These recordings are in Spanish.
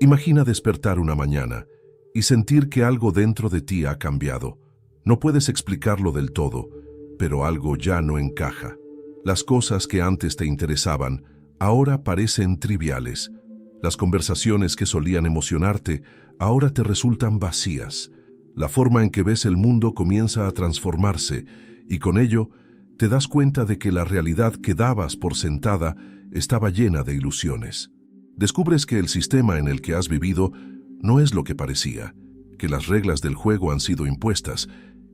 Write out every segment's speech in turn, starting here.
Imagina despertar una mañana y sentir que algo dentro de ti ha cambiado. No puedes explicarlo del todo, pero algo ya no encaja. Las cosas que antes te interesaban ahora parecen triviales. Las conversaciones que solían emocionarte ahora te resultan vacías. La forma en que ves el mundo comienza a transformarse y con ello te das cuenta de que la realidad que dabas por sentada estaba llena de ilusiones. Descubres que el sistema en el que has vivido no es lo que parecía, que las reglas del juego han sido impuestas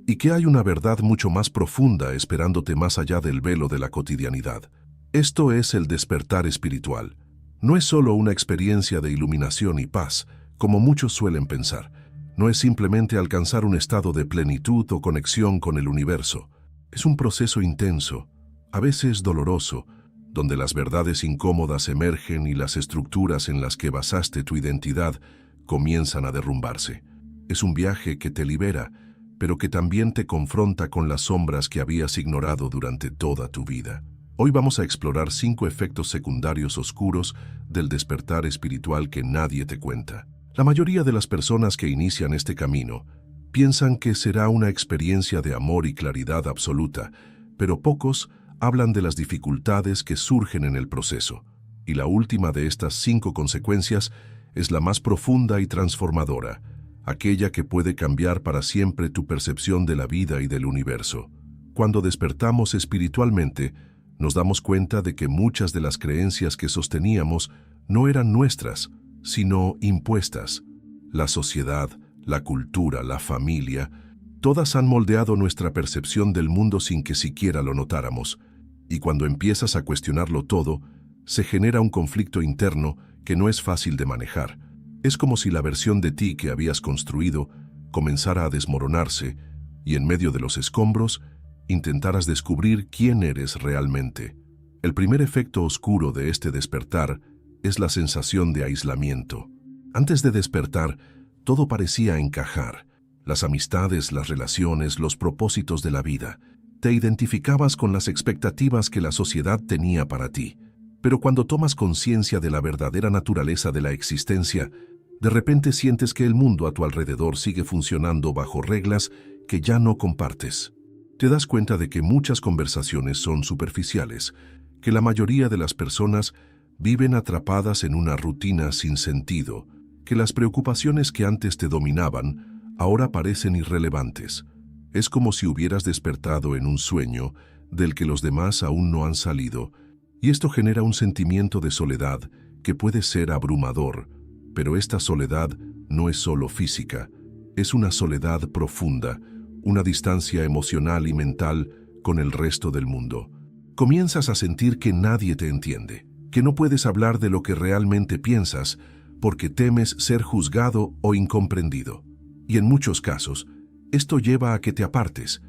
y que hay una verdad mucho más profunda esperándote más allá del velo de la cotidianidad. Esto es el despertar espiritual. No es solo una experiencia de iluminación y paz, como muchos suelen pensar. No es simplemente alcanzar un estado de plenitud o conexión con el universo. Es un proceso intenso, a veces doloroso, donde las verdades incómodas emergen y las estructuras en las que basaste tu identidad comienzan a derrumbarse. Es un viaje que te libera, pero que también te confronta con las sombras que habías ignorado durante toda tu vida. Hoy vamos a explorar 5 efectos secundarios oscuros del despertar espiritual que nadie te cuenta. La mayoría de las personas que inician este camino piensan que será una experiencia de amor y claridad absoluta, pero pocos hablan de las dificultades que surgen en el proceso. Y la última de estas 5 consecuencias es la más profunda y transformadora, aquella que puede cambiar para siempre tu percepción de la vida y del universo. Cuando despertamos espiritualmente, nos damos cuenta de que muchas de las creencias que sosteníamos no eran nuestras, sino impuestas. La sociedad, la cultura, la familia, todas han moldeado nuestra percepción del mundo sin que siquiera lo notáramos. Y cuando empiezas a cuestionarlo todo, se genera un conflicto interno que no es fácil de manejar. Es como si la versión de ti que habías construido comenzara a desmoronarse y en medio de los escombros intentaras descubrir quién eres realmente. El primer efecto oscuro de este despertar es la sensación de aislamiento. Antes de despertar, todo parecía encajar. Las amistades, las relaciones, los propósitos de la vida. Te identificabas con las expectativas que la sociedad tenía para ti. Pero cuando tomas conciencia de la verdadera naturaleza de la existencia, de repente sientes que el mundo a tu alrededor sigue funcionando bajo reglas que ya no compartes. Te das cuenta de que muchas conversaciones son superficiales, que la mayoría de las personas viven atrapadas en una rutina sin sentido, que las preocupaciones que antes te dominaban ahora parecen irrelevantes. Es como si hubieras despertado en un sueño del que los demás aún no han salido, y esto genera un sentimiento de soledad que puede ser abrumador, pero esta soledad no es solo física, es una soledad profunda, una distancia emocional y mental con el resto del mundo. Comienzas a sentir que nadie te entiende, que no puedes hablar de lo que realmente piensas porque temes ser juzgado o incomprendido. Y en muchos casos, esto lleva a que te apartes,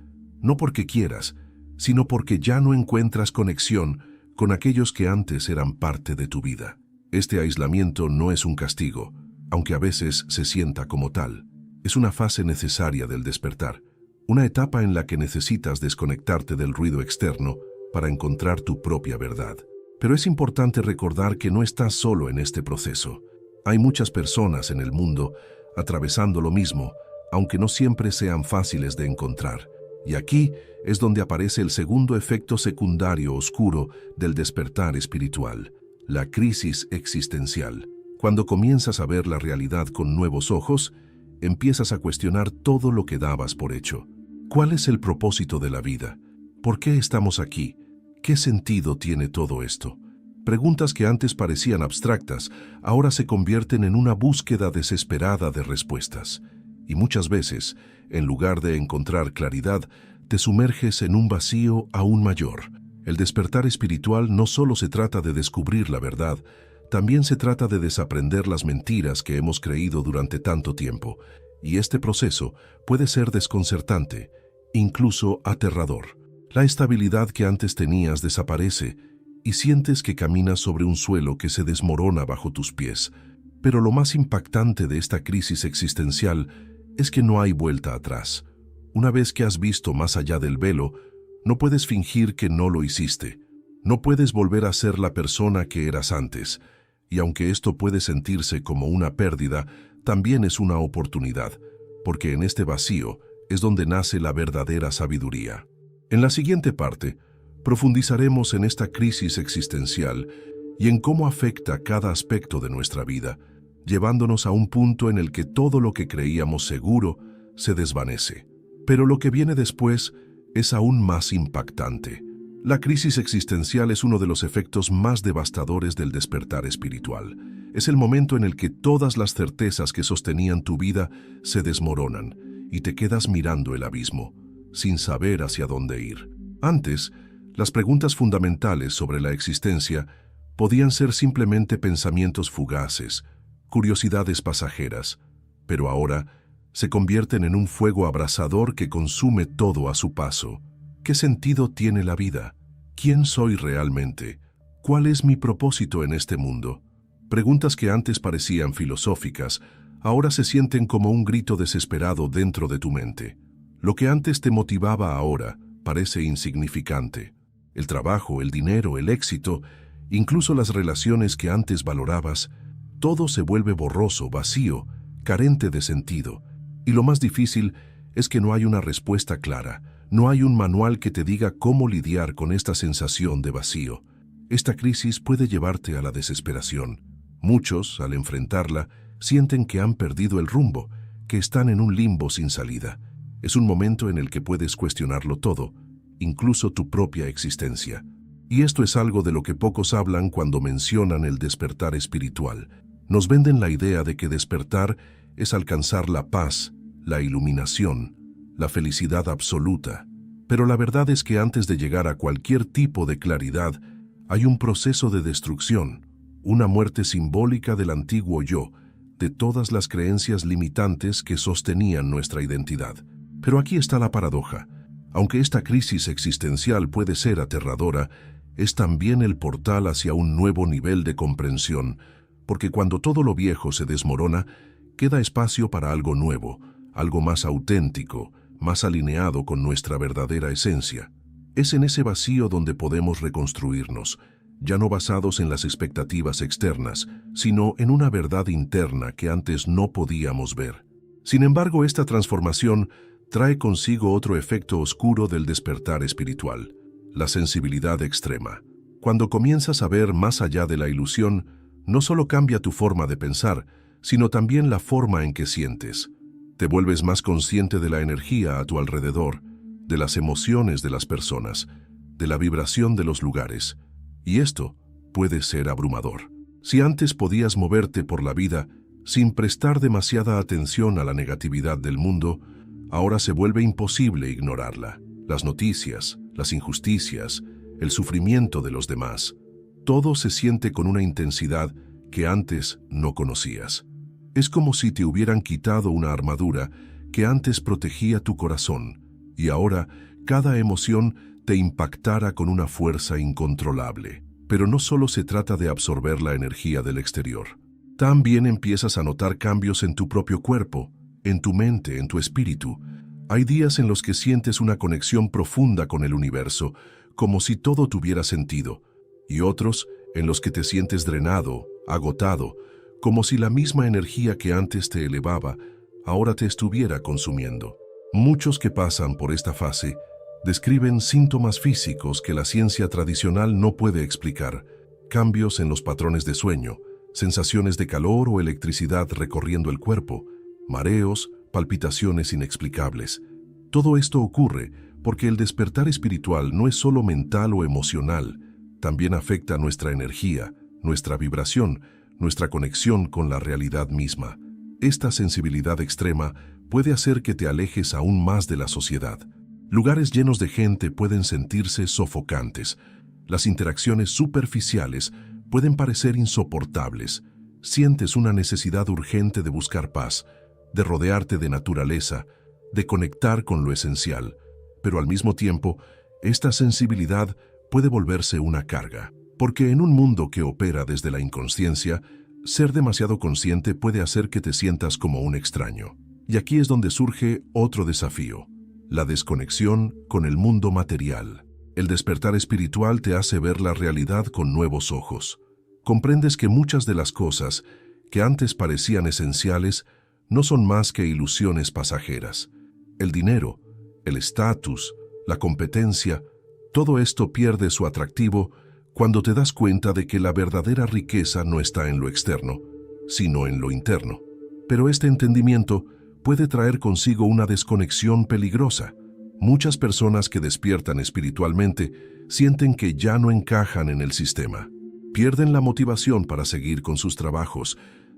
no porque quieras, sino porque ya no encuentras conexión con aquellos que antes eran parte de tu vida. Este aislamiento no es un castigo, aunque a veces se sienta como tal. Es una fase necesaria del despertar, una etapa en la que necesitas desconectarte del ruido externo para encontrar tu propia verdad. Pero es importante recordar que no estás solo en este proceso. Hay muchas personas en el mundo atravesando lo mismo, aunque no siempre sean fáciles de encontrar. Y aquí es donde aparece el segundo efecto secundario oscuro del despertar espiritual, la crisis existencial. Cuando comienzas a ver la realidad con nuevos ojos, empiezas a cuestionar todo lo que dabas por hecho. ¿Cuál es el propósito de la vida? ¿Por qué estamos aquí? ¿Qué sentido tiene todo esto? Preguntas que antes parecían abstractas, ahora se convierten en una búsqueda desesperada de respuestas. Y muchas veces, en lugar de encontrar claridad, te sumerges en un vacío aún mayor. El despertar espiritual no solo se trata de descubrir la verdad, también se trata de desaprender las mentiras que hemos creído durante tanto tiempo. Y este proceso puede ser desconcertante, incluso aterrador. La estabilidad que antes tenías desaparece y sientes que caminas sobre un suelo que se desmorona bajo tus pies. Pero lo más impactante de esta crisis existencial es que no hay vuelta atrás. Una vez que has visto más allá del velo, no puedes fingir que no lo hiciste. No puedes volver a ser la persona que eras antes. Y aunque esto puede sentirse como una pérdida, también es una oportunidad, porque en este vacío es donde nace la verdadera sabiduría. En la siguiente parte, profundizaremos en esta crisis existencial y en cómo afecta cada aspecto de nuestra vida, llevándonos a un punto en el que todo lo que creíamos seguro se desvanece. Pero lo que viene después es aún más impactante. La crisis existencial es uno de los efectos más devastadores del despertar espiritual. Es el momento en el que todas las certezas que sostenían tu vida se desmoronan y te quedas mirando el abismo, sin saber hacia dónde ir. Antes, las preguntas fundamentales sobre la existencia podían ser simplemente pensamientos fugaces, curiosidades pasajeras, pero ahora se convierten en un fuego abrasador que consume todo a su paso. ¿Qué sentido tiene la vida? ¿Quién soy realmente? ¿Cuál es mi propósito en este mundo? Preguntas que antes parecían filosóficas, ahora se sienten como un grito desesperado dentro de tu mente. Lo que antes te motivaba ahora parece insignificante. El trabajo, el dinero, el éxito, incluso las relaciones que antes valorabas, todo se vuelve borroso, vacío, carente de sentido. Y lo más difícil es que no hay una respuesta clara, no hay un manual que te diga cómo lidiar con esta sensación de vacío. Esta crisis puede llevarte a la desesperación. Muchos, al enfrentarla, sienten que han perdido el rumbo, que están en un limbo sin salida. Es un momento en el que puedes cuestionarlo todo, incluso tu propia existencia. Y esto es algo de lo que pocos hablan cuando mencionan el despertar espiritual. Nos venden la idea de que despertar es alcanzar la paz, la iluminación, la felicidad absoluta. Pero la verdad es que antes de llegar a cualquier tipo de claridad, hay un proceso de destrucción, una muerte simbólica del antiguo yo, de todas las creencias limitantes que sostenían nuestra identidad. Pero aquí está la paradoja. Aunque esta crisis existencial puede ser aterradora, es también el portal hacia un nuevo nivel de comprensión, porque cuando todo lo viejo se desmorona, queda espacio para algo nuevo, algo más auténtico, más alineado con nuestra verdadera esencia. Es en ese vacío donde podemos reconstruirnos, ya no basados en las expectativas externas, sino en una verdad interna que antes no podíamos ver. Sin embargo, esta transformación trae consigo otro efecto oscuro del despertar espiritual, la sensibilidad extrema. Cuando comienzas a ver más allá de la ilusión, no solo cambia tu forma de pensar, sino también la forma en que sientes. Te vuelves más consciente de la energía a tu alrededor, de las emociones de las personas, de la vibración de los lugares. Y esto puede ser abrumador. Si antes podías moverte por la vida sin prestar demasiada atención a la negatividad del mundo, ahora se vuelve imposible ignorarla. Las noticias, las injusticias, el sufrimiento de los demás, todo se siente con una intensidad que antes no conocías. Es como si te hubieran quitado una armadura que antes protegía tu corazón, y ahora cada emoción te impactara con una fuerza incontrolable. Pero no solo se trata de absorber la energía del exterior. También empiezas a notar cambios en tu propio cuerpo, en tu mente, en tu espíritu. Hay días en los que sientes una conexión profunda con el universo, como si todo tuviera sentido, y otros en los que te sientes drenado, agotado, como si la misma energía que antes te elevaba, ahora te estuviera consumiendo. Muchos que pasan por esta fase describen síntomas físicos que la ciencia tradicional no puede explicar, cambios en los patrones de sueño, sensaciones de calor o electricidad recorriendo el cuerpo, mareos, palpitaciones inexplicables. Todo esto ocurre porque el despertar espiritual no es solo mental o emocional, también afecta nuestra energía, nuestra vibración, nuestra conexión con la realidad misma. Esta sensibilidad extrema puede hacer que te alejes aún más de la sociedad. Lugares llenos de gente pueden sentirse sofocantes. Las interacciones superficiales pueden parecer insoportables. Sientes una necesidad urgente de buscar paz, de rodearte de naturaleza, de conectar con lo esencial. Pero al mismo tiempo, esta sensibilidad puede volverse una carga. Porque en un mundo que opera desde la inconsciencia, ser demasiado consciente puede hacer que te sientas como un extraño. Y aquí es donde surge otro desafío: la desconexión con el mundo material. El despertar espiritual te hace ver la realidad con nuevos ojos. Comprendes que muchas de las cosas que antes parecían esenciales no son más que ilusiones pasajeras. El dinero, el estatus, la competencia, todo esto pierde su atractivo cuando te das cuenta de que la verdadera riqueza no está en lo externo, sino en lo interno. Pero este entendimiento puede traer consigo una desconexión peligrosa. Muchas personas que despiertan espiritualmente sienten que ya no encajan en el sistema. Pierden la motivación para seguir con sus trabajos,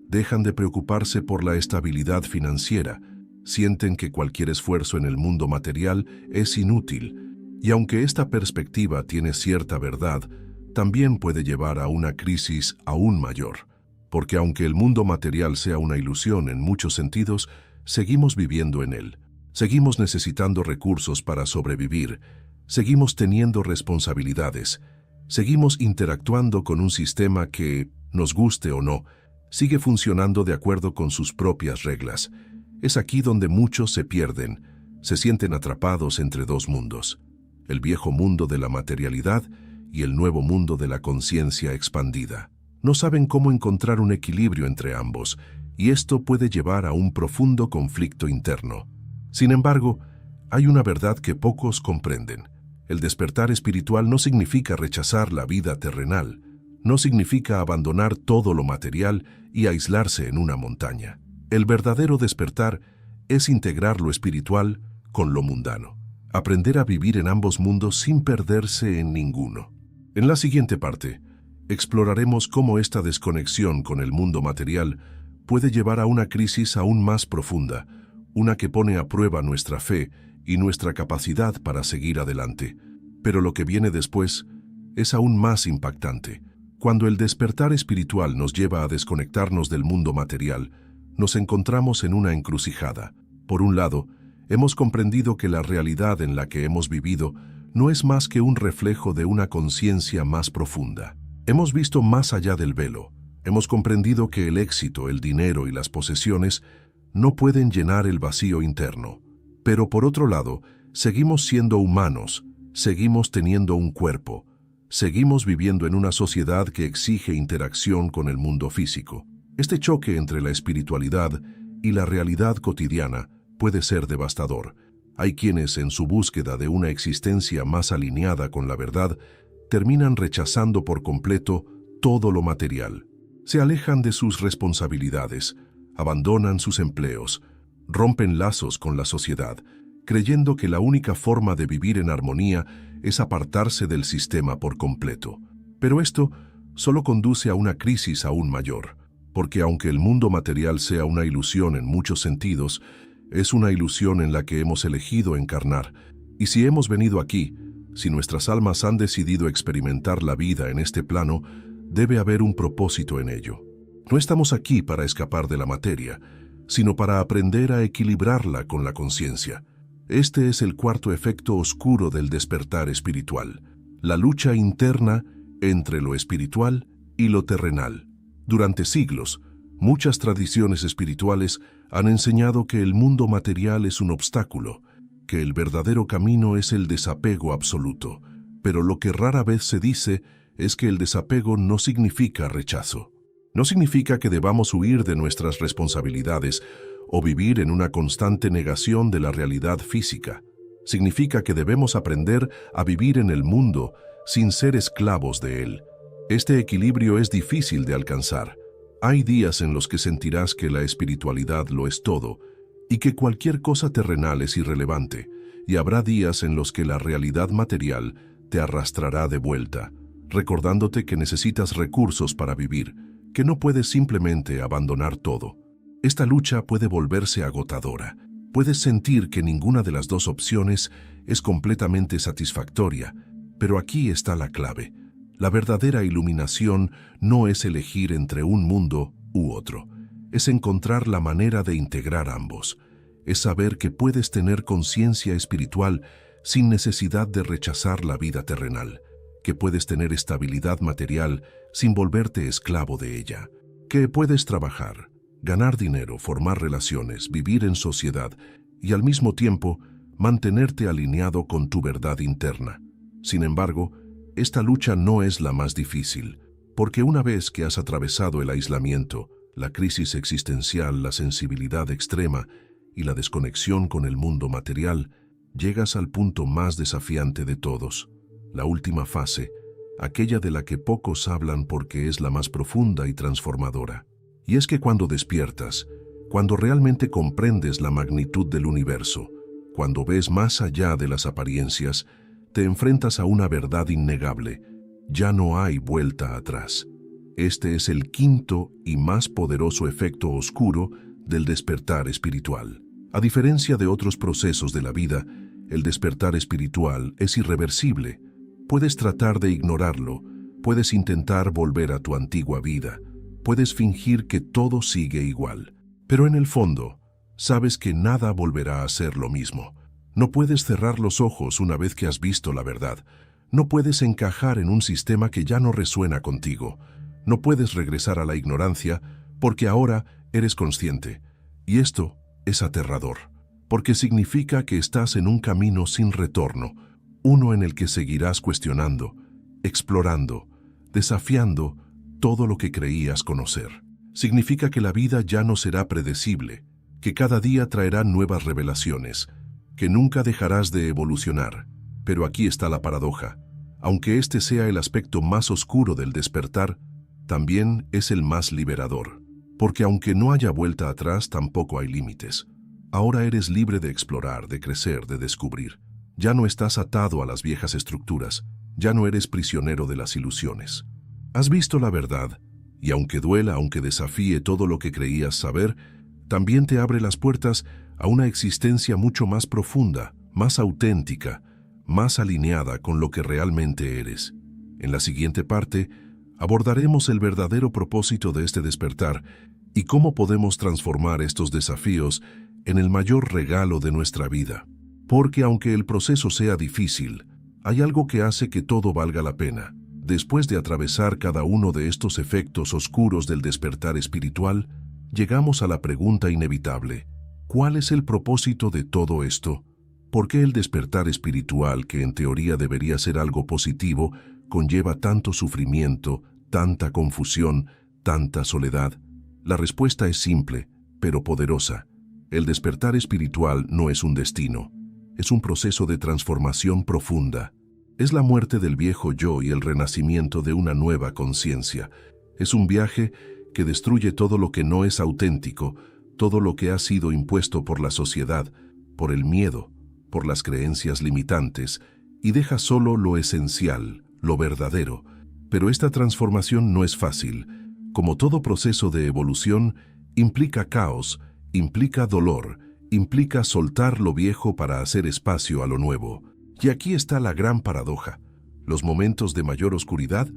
dejan de preocuparse por la estabilidad financiera, sienten que cualquier esfuerzo en el mundo material es inútil, y aunque esta perspectiva tiene cierta verdad, también puede llevar a una crisis aún mayor, porque aunque el mundo material sea una ilusión en muchos sentidos, seguimos viviendo en él, seguimos necesitando recursos para sobrevivir, seguimos teniendo responsabilidades, seguimos interactuando con un sistema que, nos guste o no, sigue funcionando de acuerdo con sus propias reglas. Es aquí donde muchos se pierden, se sienten atrapados entre dos mundos, el viejo mundo de la materialidad y el nuevo mundo de la conciencia expandida. No saben cómo encontrar un equilibrio entre ambos, y esto puede llevar a un profundo conflicto interno. Sin embargo, hay una verdad que pocos comprenden. El despertar espiritual no significa rechazar la vida terrenal, no significa abandonar todo lo material y aislarse en una montaña. El verdadero despertar es integrar lo espiritual con lo mundano, aprender a vivir en ambos mundos sin perderse en ninguno. En la siguiente parte, exploraremos cómo esta desconexión con el mundo material puede llevar a una crisis aún más profunda, una que pone a prueba nuestra fe y nuestra capacidad para seguir adelante. Pero lo que viene después es aún más impactante. Cuando el despertar espiritual nos lleva a desconectarnos del mundo material, nos encontramos en una encrucijada. Por un lado, hemos comprendido que la realidad en la que hemos vivido no es más que un reflejo de una conciencia más profunda. Hemos visto más allá del velo. Hemos comprendido que el éxito, el dinero y las posesiones no pueden llenar el vacío interno. Pero por otro lado, seguimos siendo humanos, seguimos teniendo un cuerpo, seguimos viviendo en una sociedad que exige interacción con el mundo físico. Este choque entre la espiritualidad y la realidad cotidiana puede ser devastador. Hay quienes, en su búsqueda de una existencia más alineada con la verdad, terminan rechazando por completo todo lo material. Se alejan de sus responsabilidades, abandonan sus empleos, rompen lazos con la sociedad, creyendo que la única forma de vivir en armonía es apartarse del sistema por completo. Pero esto solo conduce a una crisis aún mayor, porque aunque el mundo material sea una ilusión en muchos sentidos, es una ilusión en la que hemos elegido encarnar, y si hemos venido aquí, si nuestras almas han decidido experimentar la vida en este plano, debe haber un propósito en ello. No estamos aquí para escapar de la materia, sino para aprender a equilibrarla con la conciencia. Este es el cuarto efecto oscuro del despertar espiritual, la lucha interna entre lo espiritual y lo terrenal. Durante siglos, muchas tradiciones espirituales han enseñado que el mundo material es un obstáculo, que el verdadero camino es el desapego absoluto, pero lo que rara vez se dice es que el desapego no significa rechazo. No significa que debamos huir de nuestras responsabilidades o vivir en una constante negación de la realidad física. Significa que debemos aprender a vivir en el mundo sin ser esclavos de él. Este equilibrio es difícil de alcanzar. Hay días en los que sentirás que la espiritualidad lo es todo y que cualquier cosa terrenal es irrelevante, y habrá días en los que la realidad material te arrastrará de vuelta, recordándote que necesitas recursos para vivir, que no puedes simplemente abandonar todo. Esta lucha puede volverse agotadora. Puedes sentir que ninguna de las dos opciones es completamente satisfactoria, pero aquí está la clave. La verdadera iluminación no es elegir entre un mundo u otro. Es encontrar la manera de integrar ambos. Es saber que puedes tener conciencia espiritual sin necesidad de rechazar la vida terrenal, que puedes tener estabilidad material sin volverte esclavo de ella, que puedes trabajar, ganar dinero, formar relaciones, vivir en sociedad y al mismo tiempo mantenerte alineado con tu verdad interna. Sin embargo, esta lucha no es la más difícil, Porque una vez que has atravesado el aislamiento, la crisis existencial, la sensibilidad extrema y la desconexión con el mundo material, llegas al punto más desafiante de todos, la última fase, aquella de la que pocos hablan porque es la más profunda y transformadora. Y es que cuando despiertas, cuando realmente comprendes la magnitud del universo, cuando ves más allá de las apariencias, te enfrentas a una verdad innegable. Ya no hay vuelta atrás. Este es el quinto y más poderoso efecto oscuro del despertar espiritual. A diferencia de otros procesos de la vida, el despertar espiritual es irreversible. Puedes tratar de ignorarlo, puedes intentar volver a tu antigua vida, puedes fingir que todo sigue igual. Pero en el fondo, sabes que nada volverá a ser lo mismo. No puedes cerrar los ojos una vez que has visto la verdad. No puedes encajar en un sistema que ya no resuena contigo. No puedes regresar a la ignorancia porque ahora eres consciente. Y esto es aterrador, porque significa que estás en un camino sin retorno, uno en el que seguirás cuestionando, explorando, desafiando todo lo que creías conocer. Significa que la vida ya no será predecible, que cada día traerá nuevas revelaciones, que nunca dejarás de evolucionar. Pero aquí está la paradoja. Aunque este sea el aspecto más oscuro del despertar, también es el más liberador. Porque aunque no haya vuelta atrás, tampoco hay límites. Ahora eres libre de explorar, de crecer, de descubrir. Ya no estás atado a las viejas estructuras, ya no eres prisionero de las ilusiones. Has visto la verdad, y aunque duela, aunque desafíe todo lo que creías saber, también te abre las puertas a una existencia mucho más profunda, más auténtica, más alineada con lo que realmente eres. En la siguiente parte, abordaremos el verdadero propósito de este despertar y cómo podemos transformar estos desafíos en el mayor regalo de nuestra vida. Porque aunque el proceso sea difícil, hay algo que hace que todo valga la pena. Después de atravesar cada uno de estos efectos oscuros del despertar espiritual, llegamos a la pregunta inevitable: ¿cuál es el propósito de todo esto? ¿Por qué el despertar espiritual, que en teoría debería ser algo positivo, conlleva tanto sufrimiento, tanta confusión, tanta soledad? La respuesta es simple, pero poderosa. El despertar espiritual no es un destino, es un proceso de transformación profunda. Es la muerte del viejo yo y el renacimiento de una nueva conciencia. Es un viaje que destruye todo lo que no es auténtico, todo lo que ha sido impuesto por la sociedad, por el miedo, por las creencias limitantes, y deja solo lo esencial, lo verdadero. Pero esta transformación no es fácil. Como todo proceso de evolución, implica caos, implica dolor, implica soltar lo viejo para hacer espacio a lo nuevo. Y aquí está la gran paradoja. Los momentos de mayor oscuridad,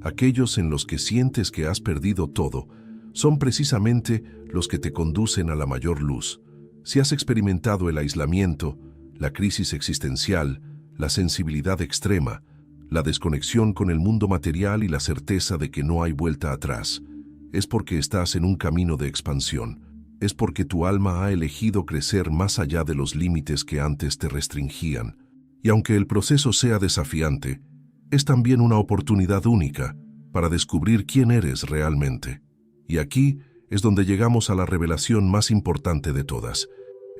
aquellos en los que sientes que has perdido todo, son precisamente los que te conducen a la mayor luz. Si has experimentado el aislamiento, la crisis existencial, la sensibilidad extrema, la desconexión con el mundo material y la certeza de que no hay vuelta atrás, es porque estás en un camino de expansión. Es porque tu alma ha elegido crecer más allá de los límites que antes te restringían. Y aunque el proceso sea desafiante, es también una oportunidad única para descubrir quién eres realmente. Y aquí es donde llegamos a la revelación más importante de todas.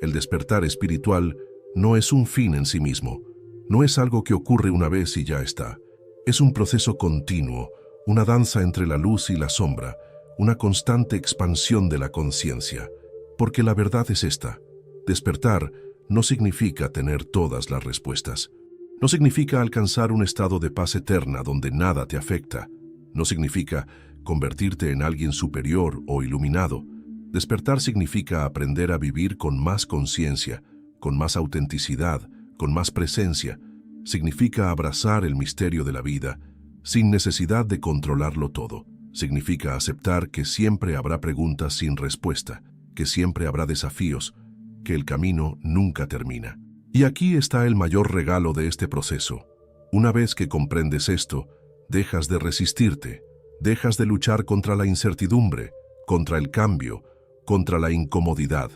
El despertar espiritual no es un fin en sí mismo, no es algo que ocurre una vez y ya está. Es un proceso continuo, una danza entre la luz y la sombra, una constante expansión de la conciencia. Porque la verdad es esta: despertar no significa tener todas las respuestas. No significa alcanzar un estado de paz eterna donde nada te afecta. No significa convertirte en alguien superior o iluminado. Despertar significa aprender a vivir con más conciencia, con más autenticidad, con más presencia. Significa abrazar el misterio de la vida, sin necesidad de controlarlo todo. Significa aceptar que siempre habrá preguntas sin respuesta, que siempre habrá desafíos, que el camino nunca termina. Y aquí está el mayor regalo de este proceso. Una vez que comprendes esto, dejas de resistirte, dejas de luchar contra la incertidumbre, contra el cambio, contra la incomodidad.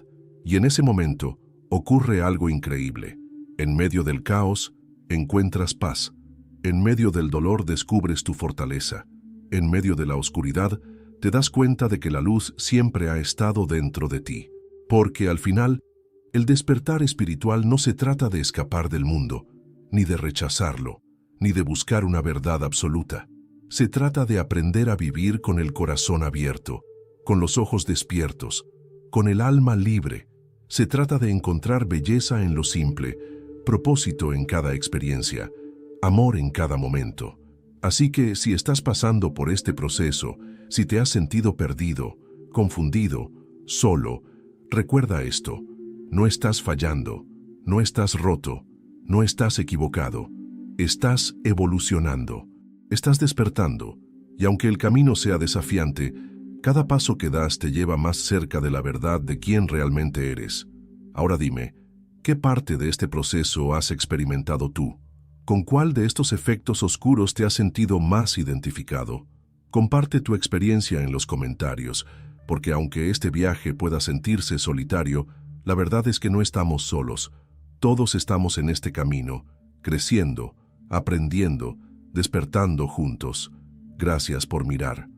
Y en ese momento ocurre algo increíble. En medio del caos, encuentras paz. En medio del dolor descubres tu fortaleza. En medio de la oscuridad, te das cuenta de que la luz siempre ha estado dentro de ti. Porque al final, el despertar espiritual no se trata de escapar del mundo, ni de rechazarlo, ni de buscar una verdad absoluta. Se trata de aprender a vivir con el corazón abierto, con los ojos despiertos, con el alma libre. Se trata de encontrar belleza en lo simple, propósito en cada experiencia, amor en cada momento. Así que si estás pasando por este proceso, si te has sentido perdido, confundido, solo, recuerda esto: no estás fallando, no estás roto, no estás equivocado, estás evolucionando, estás despertando, y aunque el camino sea desafiante, cada paso que das te lleva más cerca de la verdad de quién realmente eres. Ahora dime, ¿qué parte de este proceso has experimentado tú? ¿Con cuál de estos efectos oscuros te has sentido más identificado? Comparte tu experiencia en los comentarios, porque aunque este viaje pueda sentirse solitario, la verdad es que no estamos solos. Todos estamos en este camino, creciendo, aprendiendo, despertando juntos. Gracias por mirar.